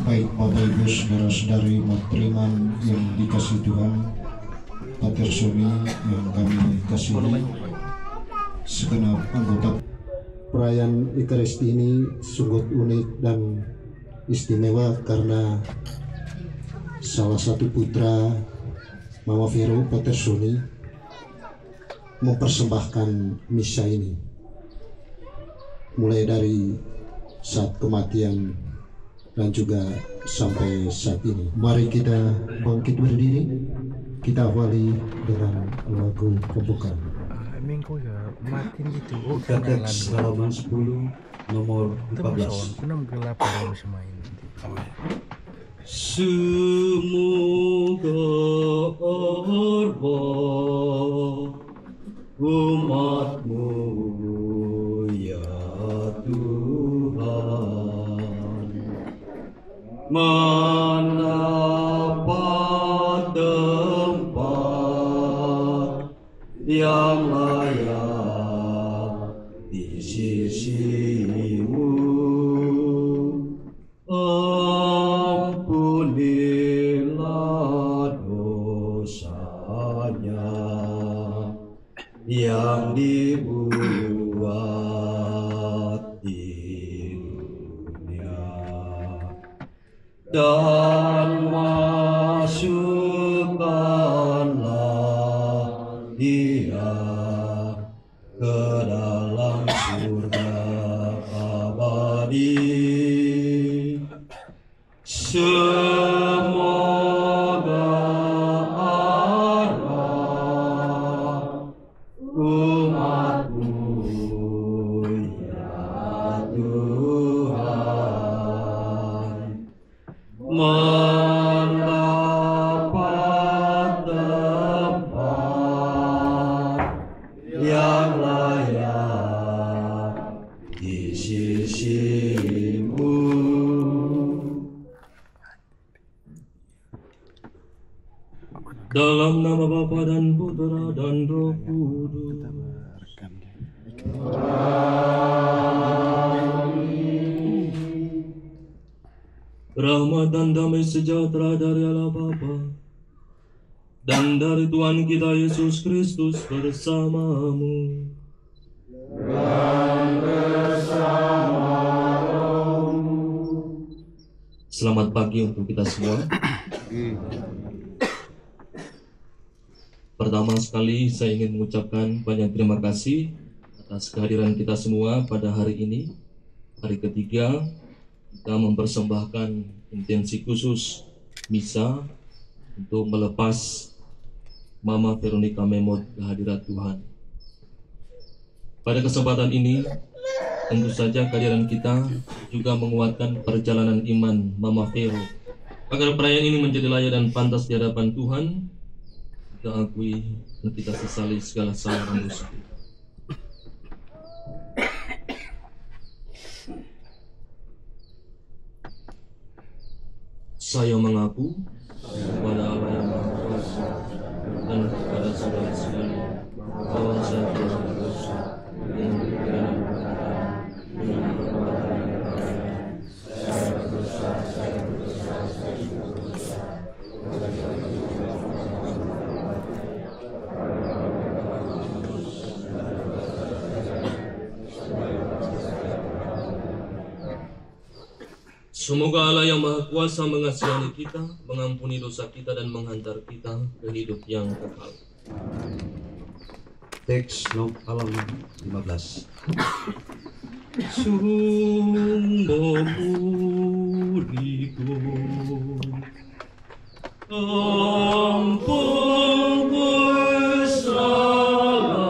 Baik Bapak Ibu saudara-saudari umat beriman yang dikasihi Tuhan, Pater Sumi yang kami kasihi, segenap anggota perayaan Ekaristi ini sungguh unik dan istimewa karena salah satu putra Mama Vero, Pater Sumi, mempersembahkan misa ini mulai dari saat kematian dan juga sampai saat ini. Mari kita bangkit berdiri, kita awali dengan lagu pembukaan. Minggu ya makin gitu. Teks halaman 10 nomor 14. Pernah gelap kalau semain. Semoga arwah umat-Mu ya Tuhan mendapat tempat yang layak di sisi-Mu. Ampunilah dosanya yang dibuat di dunia, dan masukkanlah dia ke dalam surga abadi. Semoga arwah umat-Mu ya Tuhan mendapat tempat yang layak di sisi-Mu. Dalam nama Bapa dan Putra dan Roh Kudus. Rahmat dan damai sejahtera dari Allah Bapa dan dari Tuhan kita Yesus Kristus bersama-Mu. Dan bersama rohmu. Selamat pagi untuk kita semua. Pertama sekali saya ingin mengucapkan banyak terima kasih atas kehadiran kita semua pada hari ini. Hari ketiga kita mempersembahkan intensi khusus misa untuk melepas Mama Veronica Memot ke hadirat Tuhan. Pada kesempatan ini tentu saja kehadiran kita juga menguatkan perjalanan iman Mama Vero agar perayaan ini menjadi layak dan pantas di hadapan Tuhan. Kita akui dan kita sesali segala salah dan dosa. Saya mengaku kepada Allah yang Maha Kuasa dan kepada saudara sekalian bahwa saya telah berdosa dengan pikiran dan perkataan, dengan perbuatan dan perkataan. Saya berdosa. Semoga Allah yang Maha Kuasa mengasihani kita, mengampuni dosa kita, dan menghantar kita ke hidup yang kekal. Teks halaman 15. Sumbo muriku ampun surga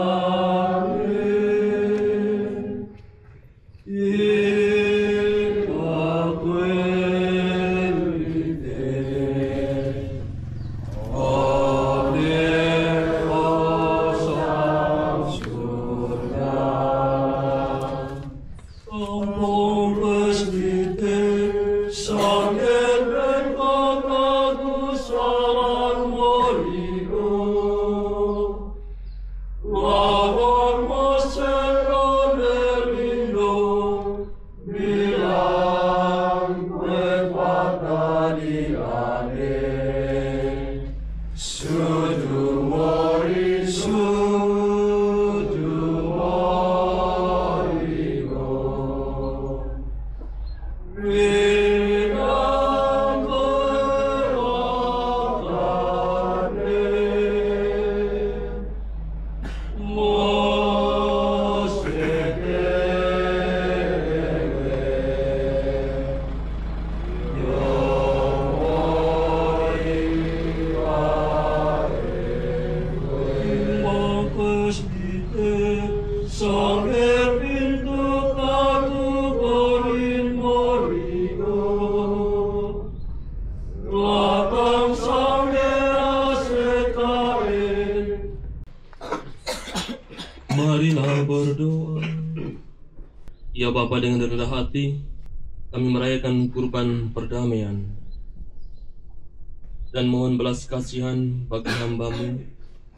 Marilah berdoa. Ya Bapa, dengan rendah hati kami merayakan kurban perdamaian dan mohon belas kasihan bagi hamba-Mu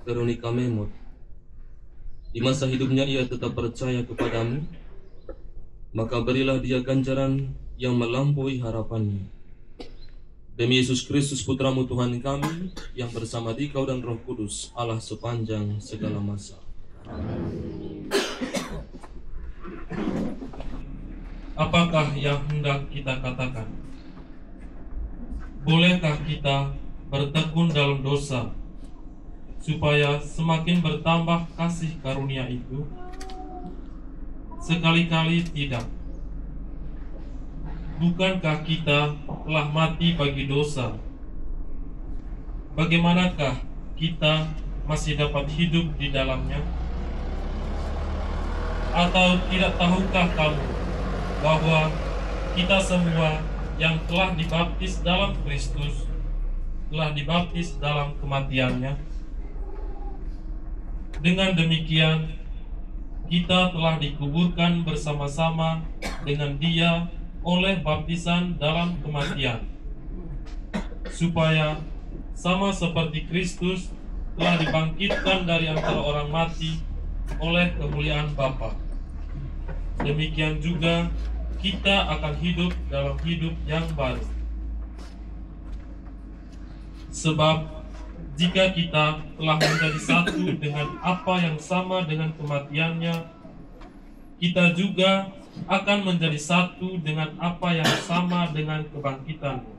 Veronica Memot. Di masa hidupnya ia tetap percaya kepadamu, maka berilah dia ganjaran yang melampaui harapannya. Demi Yesus Kristus Putra-Mu Tuhan kami, yang bersama Dikau dan Roh Kudus, Allah sepanjang segala masa. Apakah yang hendak kita katakan? Bolehkah kita bertekun dalam dosa, supaya semakin bertambah kasih karunia itu? Sekali-kali tidak. Bukankah kita telah mati bagi dosa? Bagaimanakah kita masih dapat hidup di dalamnya? Atau tidak tahukah kamu bahwa kita semua yang telah dibaptis dalam Kristus telah dibaptis dalam kematiannya? Dengan demikian, kita telah dikuburkan bersama-sama dengan Dia oleh baptisan dalam kematian, supaya sama seperti Kristus telah dibangkitkan dari antara orang mati oleh kemuliaan Bapa, demikian juga kita akan hidup dalam hidup yang baru. Sebab jika kita telah menjadi satu dengan apa yang sama dengan kematiannya, kita juga akan menjadi satu dengan apa yang sama dengan kebangkitannya.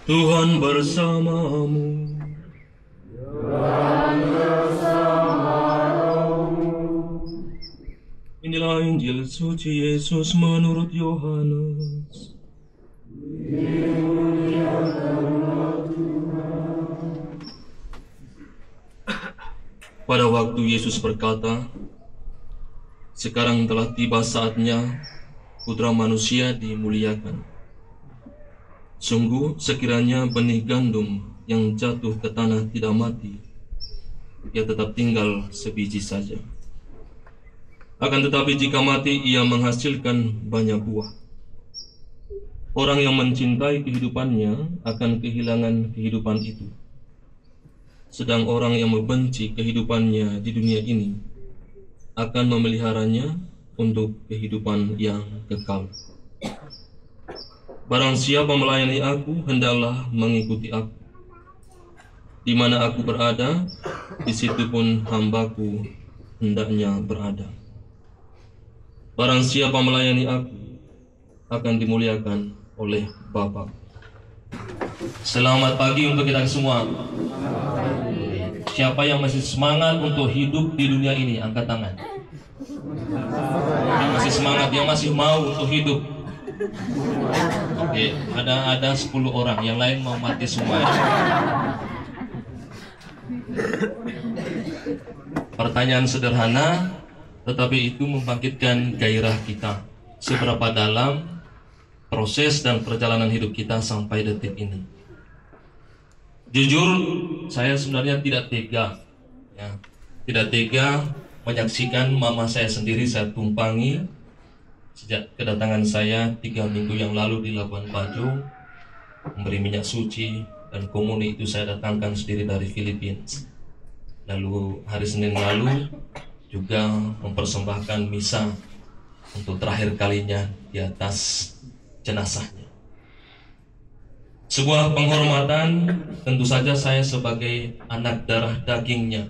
Tuhan bersamamu. Inilah Injil suci Yesus menurut Yohanes. Pada waktu Yesus berkata, "Sekarang telah tiba saatnya Putra Manusia dimuliakan. Sungguh sekiranya benih gandum yang jatuh ke tanah tidak mati, ia tetap tinggal sebiji saja. Akan tetapi jika mati, ia menghasilkan banyak buah. Orang yang mencintai kehidupannya akan kehilangan kehidupan itu. Sedang orang yang membenci kehidupannya di dunia ini akan memeliharanya untuk kehidupan yang kekal. Barang siapa melayani aku, hendaklah mengikuti aku. Di mana aku berada, di situ pun hambaku hendaknya berada. Barang siapa melayani aku, akan dimuliakan oleh Bapa. Selamat pagi untuk kita semua. Siapa yang masih semangat untuk hidup di dunia ini, angkat tangan. Yang masih semangat, yang masih mau untuk hidup. Oke, ada 10 orang, yang lain mau mati semua. Pertanyaan sederhana, tetapi itu membangkitkan gairah kita. Seberapa dalam proses dan perjalanan hidup kita sampai detik ini. Jujur, saya sebenarnya tidak tega, ya, tidak tega menyaksikan mama saya sendiri saya tumpangi sejak kedatangan saya 3 minggu yang lalu di Labuan Bajo, memberi minyak suci dan komuni itu saya datangkan sendiri dari Filipina. Lalu hari Senin lalu juga mempersembahkan misa untuk terakhir kalinya di atas jenazahnya. Sebuah penghormatan, tentu saja saya sebagai anak darah dagingnya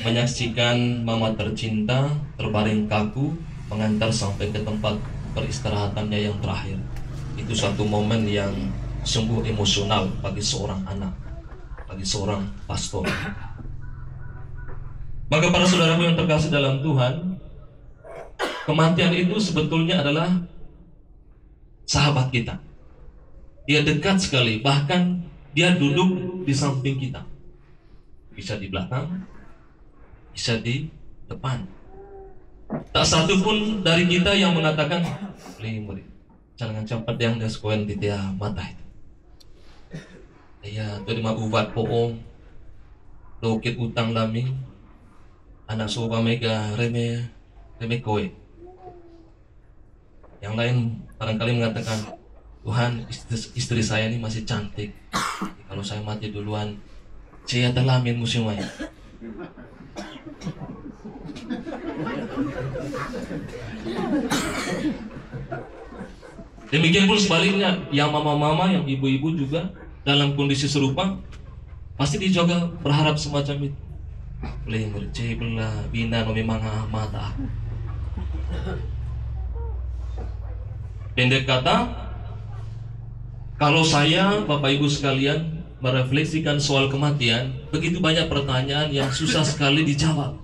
menyaksikan mama tercinta terbaring kaku mengantar sampai ke tempat peristirahatannya yang terakhir. Itu satu momen yang sungguh emosional bagi seorang anak, bagi seorang pastor. Maka para saudaraku yang terkasih dalam Tuhan, kematian itu sebetulnya adalah sahabat kita. Dia dekat sekali, bahkan dia duduk di samping kita. Bisa di belakang, bisa di depan. Tak satu pun dari kita yang mengatakan, jangan cepat yang dia sekoen di dia mata itu. Iya, itu lima ubat poong, dokit utang lami, anak soba mega reme koe. Yang lain barangkali mengatakan, Tuhan, istri saya ini masih cantik. Kalau saya mati duluan, saya terlamin musimnya. Demikian pun sebaliknya, yang mama-mama, yang ibu-ibu juga dalam kondisi serupa, pasti dia juga berharap semacam itu. Boleh mercai belah bina memang mata. Pendek kata, kalau saya, Bapak Ibu sekalian, merefleksikan soal kematian, begitu banyak pertanyaan yang susah sekali dijawab.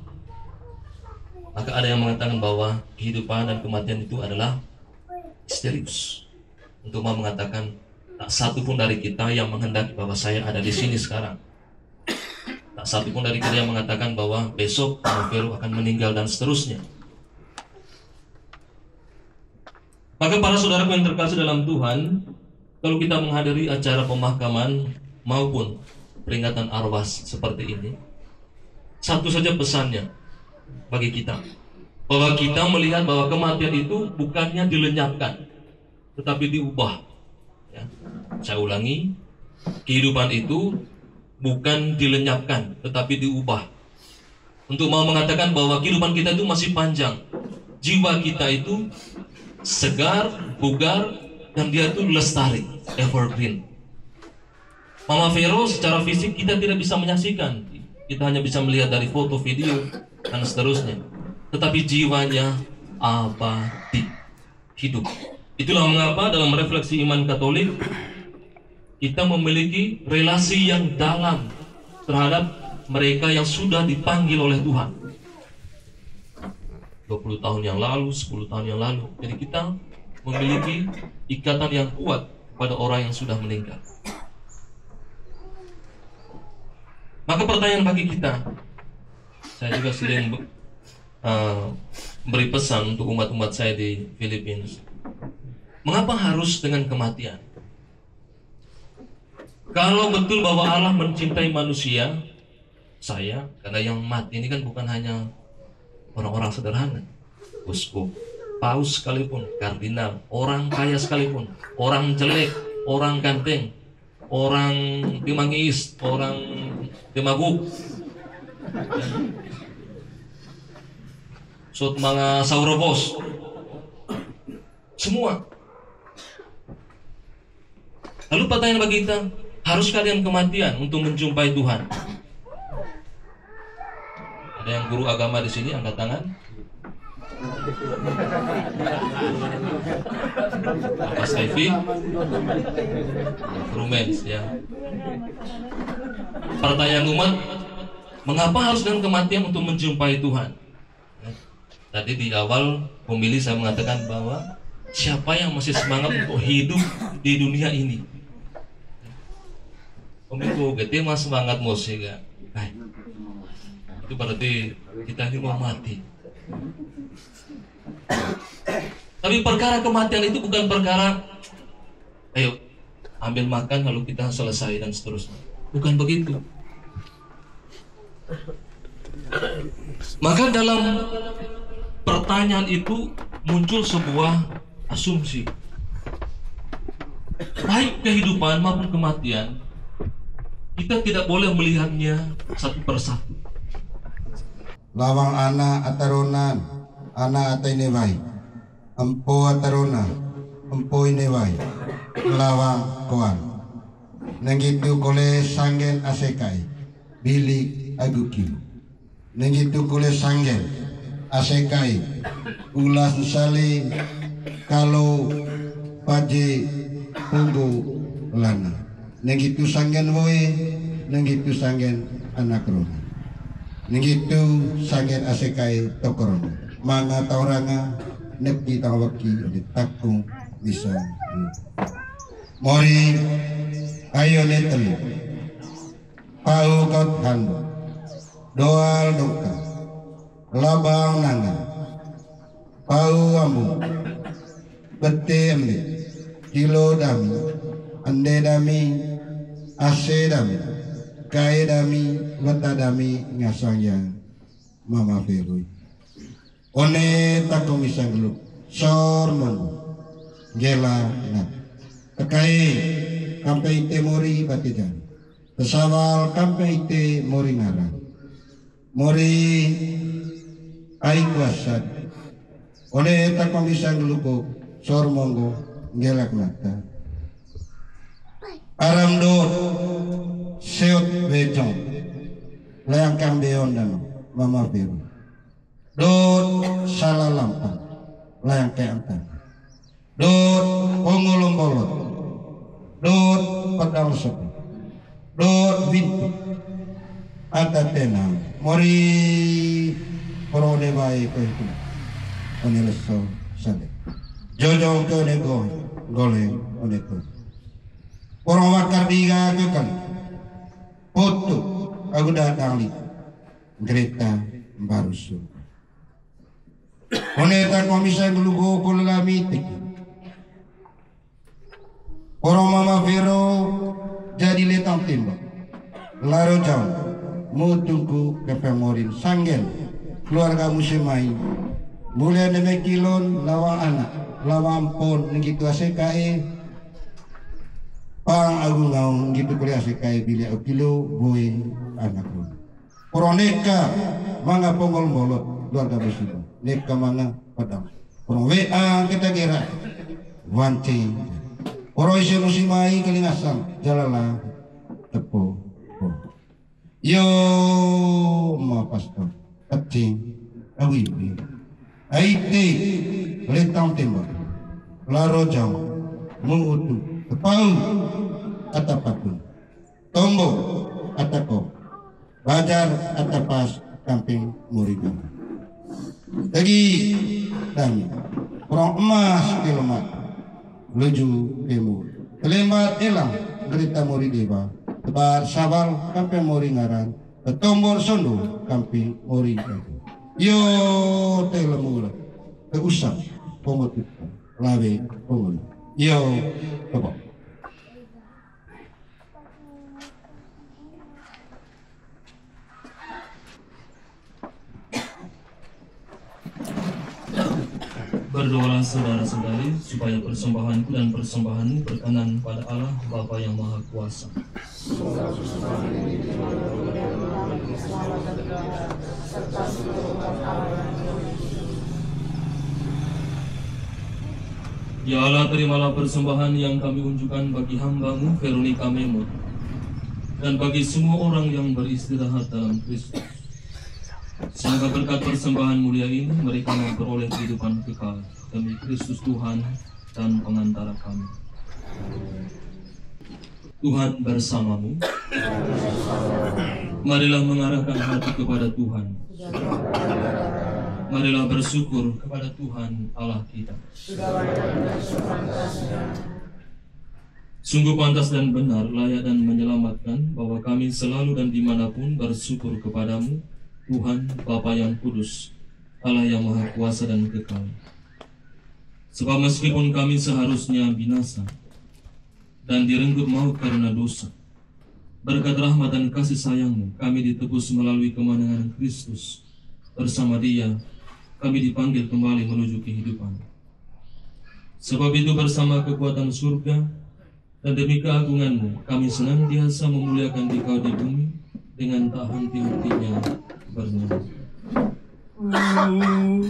Maka ada yang mengatakan bahwa kehidupan dan kematian itu adalah misterius. Untuk mau mengatakan, tak satu pun dari kita yang menghendaki bahwa saya ada di sini sekarang. Tak satu pun dari kita yang mengatakan bahwa besok Vero akan meninggal dan seterusnya. Maka para saudaraku yang terkasih dalam Tuhan, kalau kita menghadiri acara pemakaman maupun peringatan arwah seperti ini, satu saja pesannya bagi kita, bahwa kita melihat bahwa kematian itu bukannya dilenyapkan, tetapi diubah. Ya. Saya ulangi, kehidupan itu bukan dilenyapkan, tetapi diubah. Untuk mau mengatakan bahwa kehidupan kita itu masih panjang, jiwa kita itu segar, bugar, dan dia itu lestari, evergreen. Mama Vero secara fisik kita tidak bisa menyaksikan, kita hanya bisa melihat dari foto, video, dan seterusnya. Tetapi jiwanya abadi, hidup. Itulah mengapa dalam refleksi iman Katolik kita memiliki relasi yang dalam terhadap mereka yang sudah dipanggil oleh Tuhan. 20 tahun yang lalu, 10 tahun yang lalu. Jadi kita memiliki ikatan yang kuat pada orang yang sudah meninggal. Maka pertanyaan bagi kita, saya juga sering beri pesan untuk umat-umat saya di Filipina. Mengapa harus dengan kematian? Kalau betul bahwa Allah mencintai manusia, saya, karena yang mati ini kan bukan hanya orang-orang sederhana, uskup, paus sekalipun, kardinal, orang kaya sekalipun, orang jelek, orang ganteng, orang timangis, orang timaguk. Sot mga saurabos. Semua. Lalu pertanyaan bagi kita, harus kalian kematian untuk menjumpai Tuhan? Ada yang guru agama di sini, angkat tangan. Apa Stevie? Rumens ya. Pertanyaan umat, mengapa harus dengan kematian untuk menjumpai Tuhan? Tadi di awal pemilih saya mengatakan bahwa siapa yang masih semangat untuk hidup di dunia ini? Pemilih gitu mas semangat musik ya. Itu berarti kita ini mau mati. Tapi perkara kematian itu bukan perkara ayo ambil makan lalu kita selesai dan seterusnya. Bukan begitu. Maka dalam pertanyaan itu muncul sebuah asumsi. Baik kehidupan maupun kematian, kita tidak boleh melihatnya satu persatu. Lawang ana ataronan, ana atainewai, empo atarona, empo inewai, lawang koan. Nengitu kole sanggen asekai, bilik agukil. Nengitu kole sanggen asekai, ulas sali kalau paje punggu lana. Nengitu sanggen woe, nengitu sanggen anak rona. Nengitu sanggen asekai tokorono. Manga tauranga nepti tawaki ditakung bisa. Mori ayo netelu. Pau kot hando. Doal dokter. Labang nanga. Pau ambu. Bete amli. Kilo dami. Ande dami. Ase dami. Kai dami. Wata dami. Ngasang yang Mama Ferui. One takong isang lu. Sor mong. Gela ngat. Tekai. Kampai ite mori batijan. Pesawal kampai ite mori ngaran. Mori ai kuasad. One takong isang luko. Sor monggo. Gela nata. Aramdo. Seot wejong. Layang kang beon dano. Mama Ferui. Dot salah lampang layang keangkan. Dot pongolong bolot. Dot pedal sepi. Dot bintu. Ada tenang. Mori porode baik ko itu. Oneleso sade. Jojo ko nego gole oneko. Porong wakar diga ke kan. Foto aku datang li. Greta barusu. Oneta komisa gulugo kolamitik. Orang Mama Vero jadi letang timbang. Laro jauh. Mutungku kepemorin sanggen. Keluarga musimai. Mulai demi kilon lawang anak. Lawang pon gitu asekae. Pang agung ngaung gitu kuliah asekae bilik kilo boy anak pun. Orang neka manga ponggol bolot keluarga musimai. Neka manga padang. Orang WA kita kira. Wanci. Orang isi musimai kelingasan. Jalala. Tepo. Yo ma pastor. Keting. Awibi. Aiti. Letang tembak. Laro jauh. Mengutu. Tepau. Atapapun. Tombo. Atako. Bajar atapas kamping Muriga. Lagi dami. Orang emas kilomat. Luju kemu. Kelemat elang gerita Murideba. Tebar sabal kamping Moringaran. Tombor sondo kamping Muriga. Yo telemula. Keusap pomotut. Lawe pomol. Yo tebak. Berdoalah saudara-saudari supaya persembahanku dan persembahanmu berkenan pada Allah Bapa yang Maha Kuasa. Ya Allah, terimalah persembahan yang kami unjukkan bagi hamba-Mu Veronica Memot dan bagi semua orang yang beristirahat dalam Kristus. Semoga berkat persembahan mulia ini mereka memperoleh kehidupan kekal demi Kristus Tuhan dan pengantara kami. Tuhan bersamamu. Marilah mengarahkan hati kepada Tuhan. Marilah bersyukur kepada Tuhan Allah kita. Sungguh pantas dan benar, layak dan menyelamatkan bahwa kami selalu dan dimanapun bersyukur kepadamu, Tuhan Bapa yang kudus, Allah yang maha kuasa dan kekal. Sebab meskipun kami seharusnya binasa dan direnggut maut karena dosa, berkat rahmat dan kasih sayang-Mu kami ditebus melalui kemenangan Kristus. Bersama Dia kami dipanggil kembali menuju kehidupan. Sebab itu bersama kekuatan surga dan demi keagungan-Mu kami senantiasa memuliakan Dikau di bumi dengan tak henti-hentinya bernyanyi.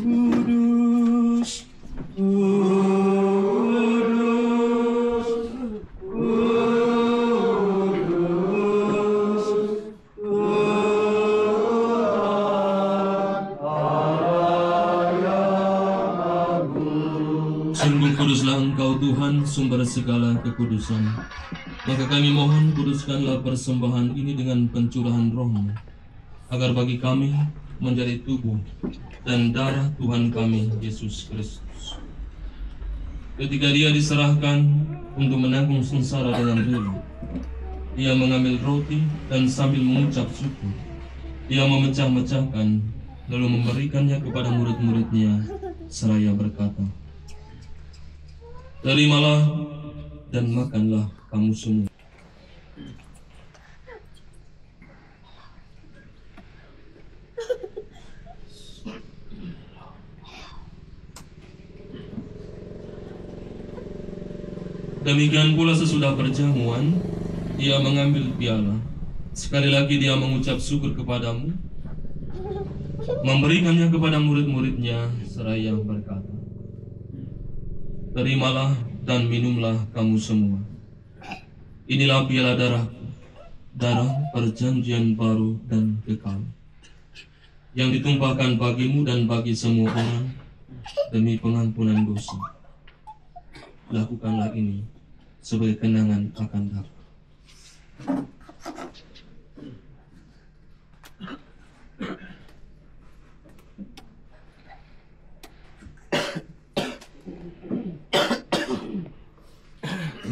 Kudus, sungguh kuduslah Engkau Tuhan, sumber segala kekudusan. Maka kami mohon, kuduskanlah persembahan ini dengan pencurahan Roh-Mu, agar bagi kami menjadi tubuh dan darah Tuhan kami Yesus Kristus. Ketika Dia diserahkan untuk menanggung sengsara dengan rela, Dia mengambil roti dan sambil mengucap syukur, Dia memecah-mecahkan lalu memberikannya kepada murid-muridnya seraya berkata, "Terimalah dan makanlah kamu semua. Demikian pula sesudah perjamuan, Dia mengambil piala. Sekali lagi Dia mengucap syukur kepadamu, memberikannya kepada murid-muridnya seraya berkata, "Terimalah dan minumlah kamu semua. Inilah piala darahku, darah perjanjian baru dan kekal, yang ditumpahkan bagimu dan bagi semua orang demi pengampunan dosa. Lakukanlah ini sebagai kenangan akan aku."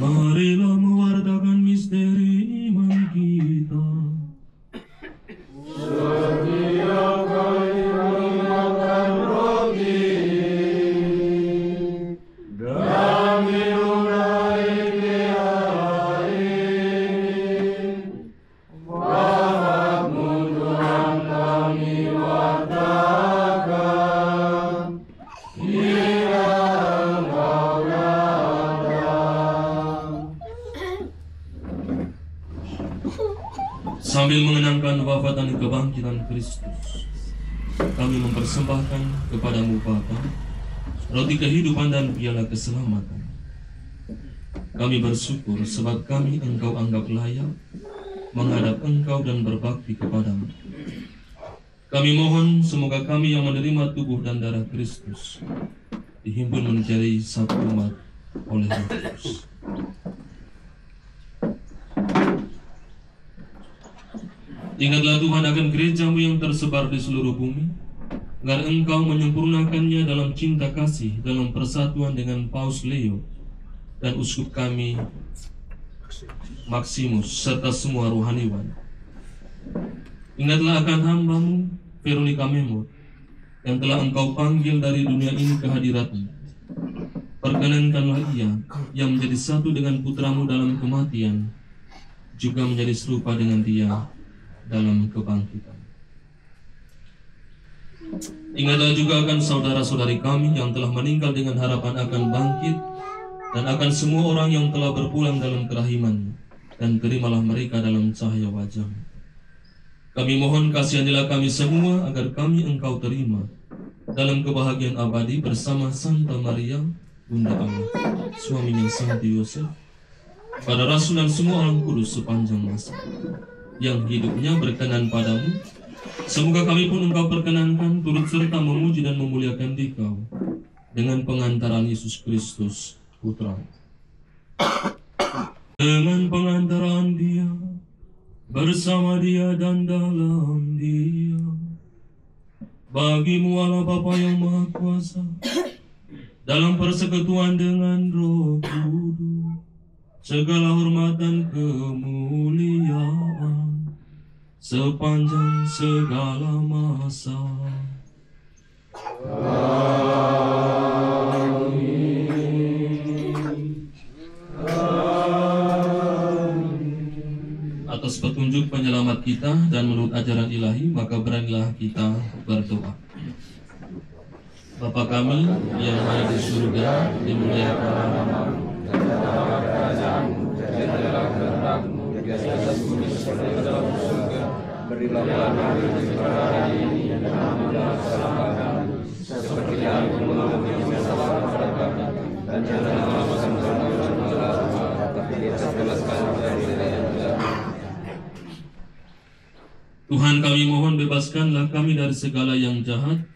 Marilah mewartakan misteri iman kita. Setiap kali makan roti dan minum dari piala ini, Bapa-Mu Tuhan kami wartakan hingga Engkau sambil mengenangkan wafat dan kebangkitan Kristus, kami mempersembahkan kepadamu Bapa roti kehidupan dan piala keselamatan. Kami bersyukur sebab kami Engkau anggap layak menghadap Engkau dan berbakti kepadamu. Kami mohon semoga kami yang menerima tubuh dan darah Kristus dihimpun menjadi satu umat oleh Roh Kudus. Ingatlah Tuhan akan gereja-Mu yang tersebar di seluruh bumi, agar Engkau menyempurnakannya dalam cinta kasih, dalam persatuan dengan Paus Leo dan uskup kami Maximus serta semua rohaniwan. Ingatlah akan hamba-Mu Veronica Memot yang telah Engkau panggil dari dunia ini ke hadirat-Mu. Perkenankanlah ia yang menjadi satu dengan putra-Mu dalam kematian, juga menjadi serupa dengan Dia dalam kebangkitan. Ingatlah juga akan saudara-saudari kami yang telah meninggal dengan harapan akan bangkit, dan akan semua orang yang telah berpulang dalam kerahiman, dan terimalah mereka dalam cahaya wajah. Kami mohon kasihanilah kami semua agar kami Engkau terima dalam kebahagiaan abadi bersama Santa Maria, Bunda Allah, suaminya Santi Yosef, pada Rasul dan semua orang kudus sepanjang masa yang hidupnya berkenan padamu, semoga kami pun Engkau perkenankan turut serta memuji dan memuliakan Dikau dengan pengantaran Yesus Kristus Putra. Dengan pengantaran Dia, bersama Dia dan dalam Dia, bagimu Allah Bapa yang Maha Kuasa, dalam persekutuan dengan Roh Kudus, segala hormat dan kemuliaan sepanjang segala masa. Atas petunjuk penyelamat kita dan menurut ajaran ilahi, maka beranilah kita berdoa. Bapa kami yang ada di surga, dimuliakan namamu, datanglah kerajaanmu, jadilah kehendak-mu di atas bumi seperti di dalam surga. Berilah kami rezeki hari ini dan ampunilah kesalahan kami, seperti kami mengampuni yang bersalah kepada kami, dan janganlah memasukkan kami ke dalam neraka, tetapi bebaskan kami dari yang jahat. Tuhan, kami mohon bebaskanlah kami dari segala yang jahat.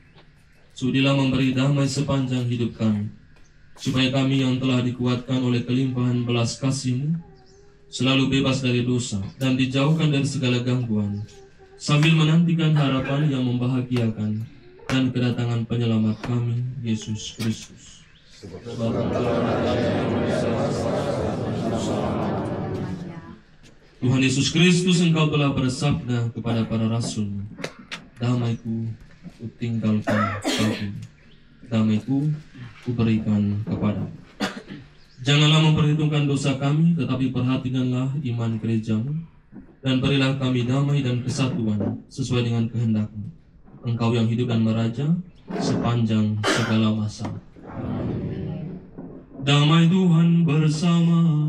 Sudilah memberi damai sepanjang hidup kami, supaya kami yang telah dikuatkan oleh kelimpahan belas kasih-Mu selalu bebas dari dosa dan dijauhkan dari segala gangguan, sambil menantikan harapan yang membahagiakan dan kedatangan penyelamat kami, Yesus Kristus. Tuhan Yesus Kristus, Engkau telah bersabda kepada para rasul-Mu, damai-Ku kutinggalkan bagimu, damai-Ku kuberikan kepadamu. Janganlah memperhitungkan dosa kami, tetapi perhatikanlah iman gereja-Mu, dan berilah kami damai dan kesatuan sesuai dengan kehendak-Mu. Engkau yang hidup dan meraja sepanjang segala masa. Damai Tuhan bersama.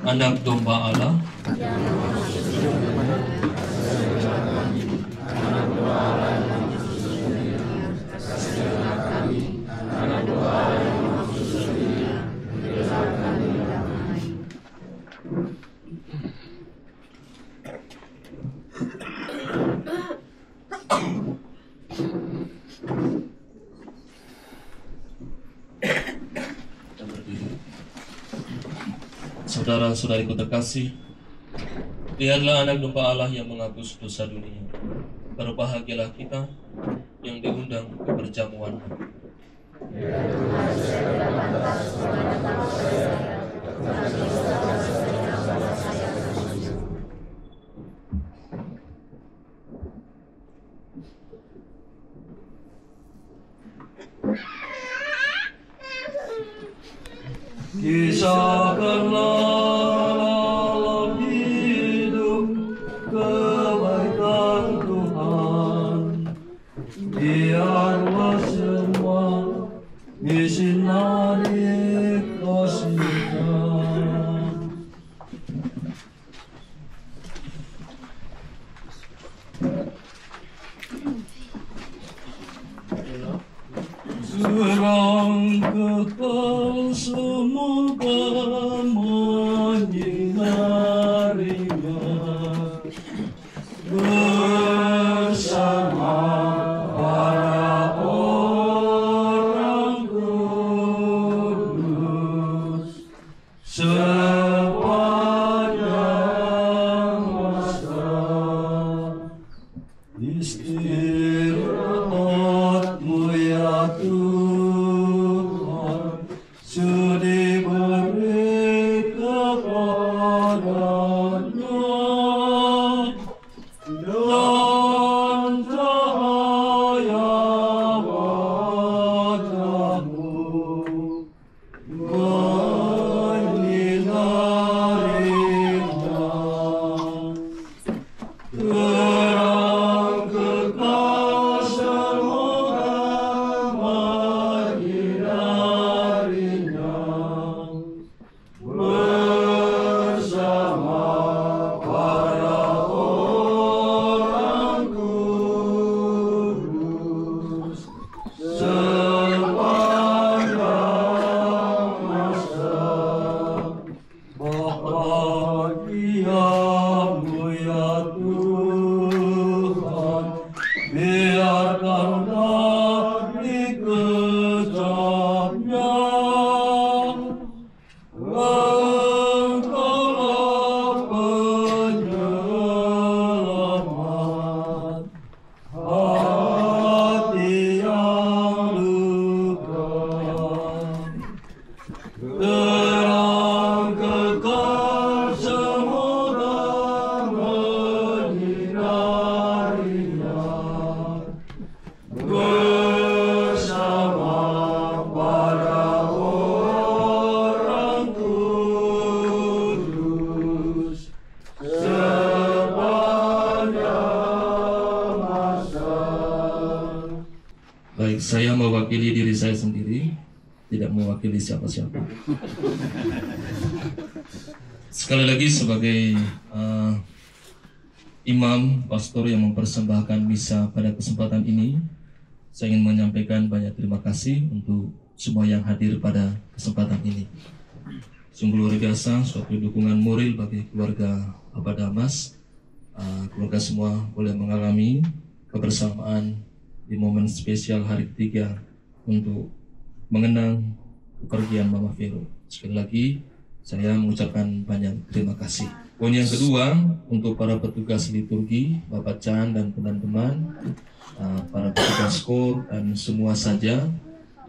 Anak domba Allah, saudara-saudariku terkasih, lihatlah anak domba Allah yang menghapus dosa dunia. Berbahagialah kita yang diundang ke perjamuan. Kisahkanlah hidup kebaikan Tuhan, biarlah semua disinari kasih-Nya. Serang kekal semoga menyinarinya bersama para orang kudus sepanjang masa. Istirahat-Mu ya Tuhan, sudi beri kepadanya, dan cahaya wajah-Mu menyinarinya. Terang biarkanlah dikejamnya. Engkaulah penyelamat hati yang luka. Terang kekal semoga menyinarinya bersama para orang kudus sepanjang masa. Baik, saya mewakili diri saya sendiri, tidak mewakili siapa-siapa. Sekali lagi sebagai imam, pastor yang mempersembahkan misa pada kesempatan ini, saya ingin menyampaikan banyak terima kasih untuk semua yang hadir pada kesempatan ini. Sungguh luar biasa, suatu dukungan moral bagi keluarga Bapak Damas. Keluarga semua boleh mengalami kebersamaan di momen spesial hari ketiga untuk mengenang kepergian Mama Vero. Sekali lagi, saya mengucapkan banyak terima kasih. Poin yang kedua, untuk para petugas liturgi, Bapak Chan dan teman-teman, para petugas KOR dan semua saja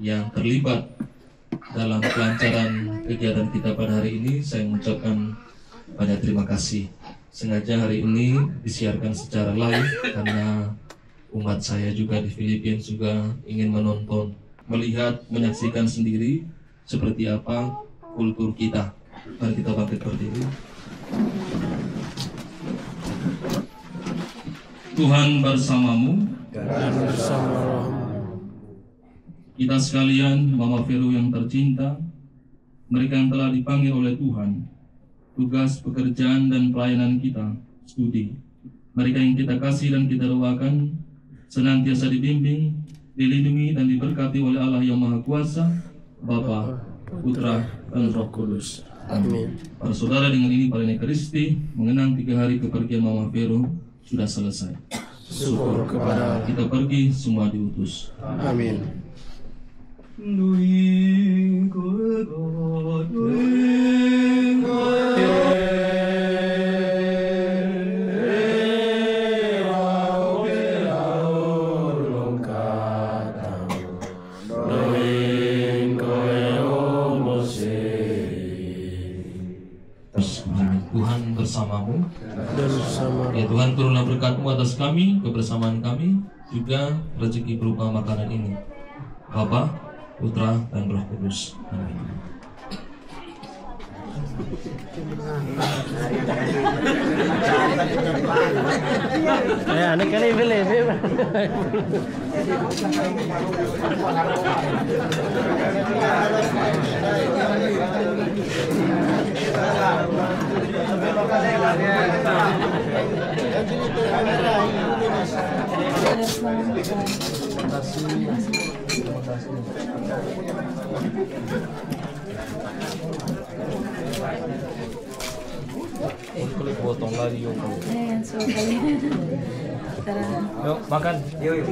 yang terlibat dalam kelancaran kegiatan kita pada hari ini, saya mengucapkan banyak terima kasih. Sengaja hari ini disiarkan secara live karena umat saya juga di Filipina juga ingin menonton, melihat, menyaksikan sendiri seperti apa kultur kita. Mari kita bangkit berdiri. Tuhan bersamamu dan bersama rohmu. Kita sekalian, Mama Vero yang tercinta, mereka yang telah dipanggil oleh Tuhan, tugas pekerjaan dan pelayanan kita, studi. Mereka yang kita kasih dan kita doakan, senantiasa dibimbing, dilindungi dan diberkati oleh Allah yang Maha Kuasa, Bapa, Putra, dan Roh Kudus. Amin. Para saudara, dengan ini Paling Ekaristi mengenang 3 hari kepergian Mama Vero sudah selesai. Syukur kepada Allah. Kita pergi semua diutus. Amin. Tuhan bersamamu. Dan bersama Ya Tuhan, turunlah berkat-Mu atas kami, kebersamaan kami, juga rezeki berupa makanan ini. Bapa, Putra, dan Roh Kudus. Amin. anak kali beli. Kulit potong lagi yuk. Ayan, so kaya. Tara. Yuk, makan. Yuk.